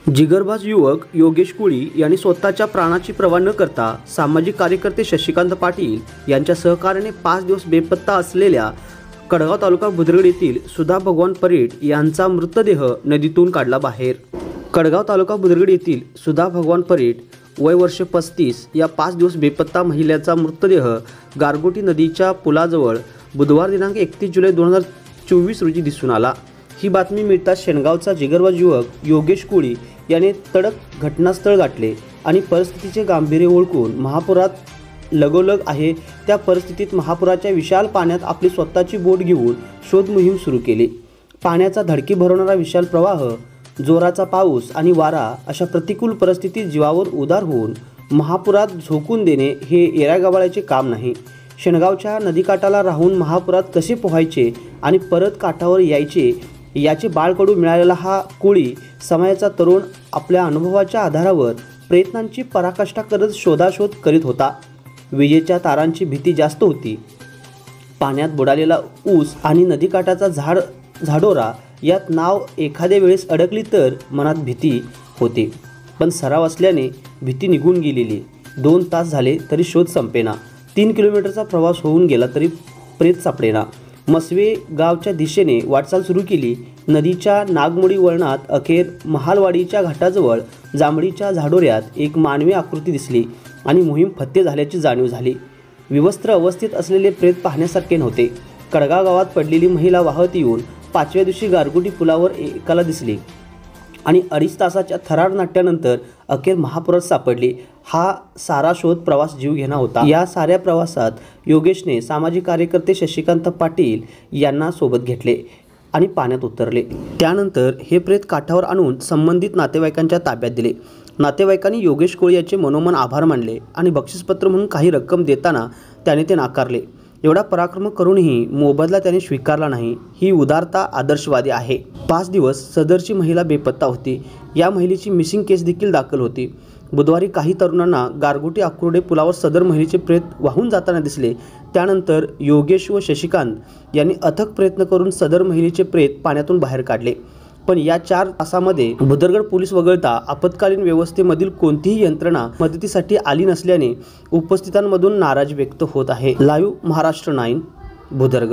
जिगरबाज युवक योगेश कुळी यांनी स्वतःच्या प्राणाची पर्वा न करता सामाजिक कार्यकर्ते शशिकांत पाटील यांच्या सहकार्याने 5 दिवस बेपत्ता असलेल्या कडगाव तालुका बुद्रुक येथील सुधा भगवान परीट यांचा मृतदेह नदीतून काढला बाहेर। कडगाव तालुका बुद्रुक येथील सुधा भगवान परीट वय वर्ष 35 या 5 दिवस बेपत्ता महिलेचा मृतदेह गारगोटी नदीच्या पुलाजवळ बुधवार दिनांक 31 जुलै 2024 रोजी दिसून आला। ही बातमी मिळताच शेणगावचा जिगरबाज युवक योगेश कुळी याने तडक घटनास्थळ गाठले आणि परिस्थितीचे गांभीर्य ओळखून महापुरात लगोलग आहे त्या परिस्थितीत महापुराच्या विशाल पाण्यात आपली स्वतःची बोट घेऊन शोध मोहीम सुरू केली। पाण्याचा धडकी भरवणारा विशाल प्रवाह, जोराचा पाऊस आणि वारा अशा प्रतिकूल परिस्थितीत जीवावर उदार होऊन महापुरात झोकून देणे हे येरागबाळ्याचे काम नाही। शेणगावच्या नदीकाठाला राहून महापुरात कसे पोहायचे आणि परत काठावर यायचे याचे बाळकडू मिळालेला हा कुळी समाजाचा तरुण आपल्या अनुभवाच्या आधारावर प्रयत्नांची पराकाष्ठा करत शोधाशोध करीत होता। विजेच्या तारांची भीती जास्त होती। पाण्यात बुडालेला ऊस आणि नदीकाठाचा झाडोरा यात नाव एखाद्या वेळेस अडकली तर मनात भीती होते, पण सराव असल्याने भीती निघून गेलेली। 2 तास झाले तरी शोध संपेना। 3 किलोमीटरचा प्रवास होऊन गेला तरी प्रेत सापडेना। मसवे गावच्या दिशेने वाटचाल सुरू केली। नदीच्या नागमोडी वळणात अखेर महालवाडीच्या घाटाजवळ जांभळीच्या झाडोऱ्यात एक मानवी आकृती दिसली आणि मोहीम फत्ते झाल्याची जाणीव झाली। विवस्त्र अवस्थेत असलेले प्रेत पाहण्यासारखे नव्हते। कडगाव गावात पडलेली महिला वाहत येऊन 5व्या दिवशी गारगोटी पुलावर एकाला दिसली आणि 2.5 तासाच्या थरार नाट्यानंतर अखेर महापुरात सापडली। हा सारा शोध प्रवास जीवघेणा होता। या साऱ्या प्रवासात योगेशने सामाजिक कार्यकर्ते शशिकांत पाटील यांना सोबत घेतले आणि पाण्यात उतरले। त्यानंतर हे प्रेत काठावर आणून संबंधित नातेवाईकांच्या ताब्यात दिले। नातेवाईकांनी योगेश कुळी याचे मनोमन आभार मानले आणि बक्षीसपत्र म्हणून काही रक्कम देताना त्याने ते नाकारले। एवढा पराक्रम करूनही मोबदला त्याने स्वीकारला नाही। ही उदारता आदर्शवादी आहे। 5 दिवस सदरची महिला बेपत्ता होती। या महिलेची मिसिंग केस देखील दाखल होती। बुधवारी काही तरुणांना गारगोटी आकुर्डे पुलावर सदर महिलेचे प्रेत वाहून जाताना दिसले। त्यानंतर योगेश व शशिकांत यांनी अथक प्रयत्न करून सदर महिलेचे प्रेत पाण्यातून बाहेर काढले, पण या 4 तासामध्ये भुदरगड पोलीस वगळता आपत्कालीन व्यवस्थेमधील कोणतीही यंत्रणा मदतीसाठी आली नसल्याने उपस्थितांमधून नाराजी व्यक्त होत आहे। लाईव्ह महाराष्ट्र 9 भुदरगड।